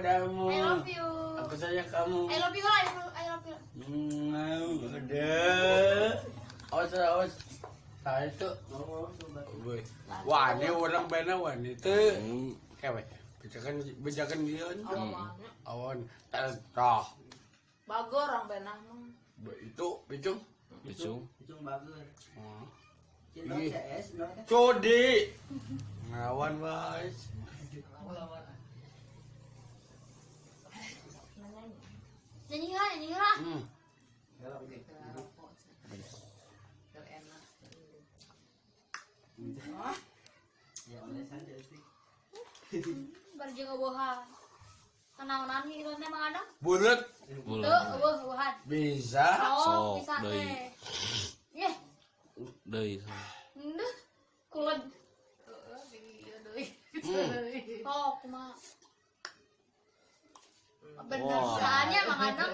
padamu. I love you. Aku sayang kamu. I love you. I love you. Udah. Awas. Saya tuh. Wah, ini orang benar wanita. Kayak bejakan dia. Awan. Tak. Bagus orang benah mah. Itu, Bicung. Bicung bagus. Codi. Ngelawan, guys. Nyanyi lah. Berjaga boha. Kenang-kenang gitu teh Mang Adang. Bulat. Tuh, bohan. Bisa. Oh, Sok, bisa deui. teh. Yeh, deui. ndeuh kulon. Oh, kumaha. Bener bisaannya Mang Adang.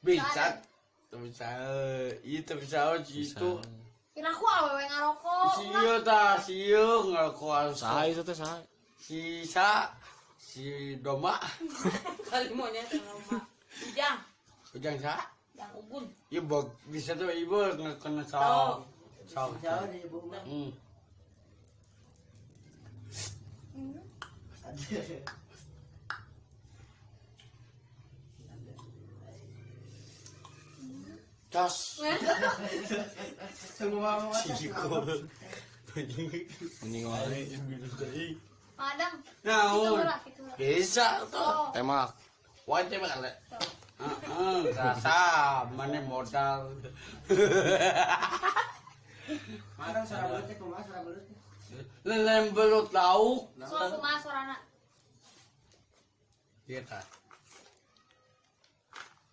Bisa. Itu bisa itu. Kira aku awewe ngarokok. Sieu tah, sieu ngaku Saha itu teh saha? Si domba. Kali monyet sama Ujang. Ujang sa? Yang ubun. Iya bisa tuh ibu ngekena saw. Jauh di ibu mah. Cas. Semua mau Ciko. Mending wae. Mang Adang. Naon? Gitu. Bisa tuh. Oh. Temak. Wajib kali. Rasa mana modal. Madang sarabelut kumaha sarabelut. Lelem belut lauk. So kumaha sorana? Iya tah.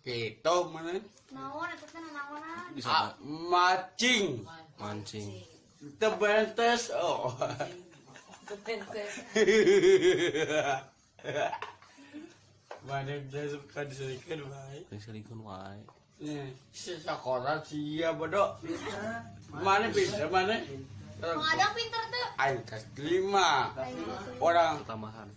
Gitu mana? Naon eta teh naonan? Bisa Macing. mancing. Tebentes. Oh. Mana dia suka diserikan baik. Sering selingkuh wae. Si sekolah sia bodoh. Bisa. Mana bisa mana? Mang Adang pinter tuh. Aing kelas 5. Orang Tambahan.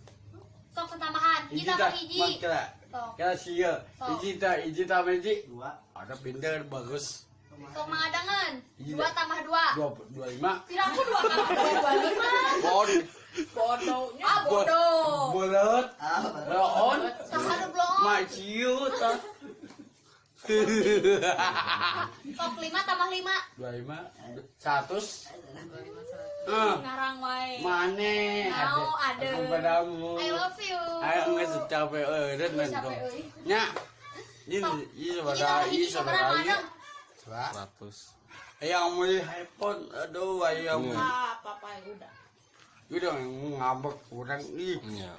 Sok tambahan. Hiji tambah hiji. Sok. Kira sia. Hiji tambah hiji. 2. Ada pinter bagus. Sok Mang Adangan. Hiji 2 tambah 2. 25. Kira aku 2 tambah 2 Bon. Bodohnya. Ah bodoh. Bolot. Laon. Saha nu blong. Mak ciu tah. Sok 5 tambah 5. 25. 100. Ngarang wae. Mane. Mau ada. Aku padamu. I love you. Ayo nggak secapek eureun Geus men capek dong. euy. Nya. Sok. Ini Hiji sabaraha Mang Adang? Coba. 100. Yang beli handphone, aduh, ayam. Ah, papa udah. Udah ngambek kurang ih. Nya.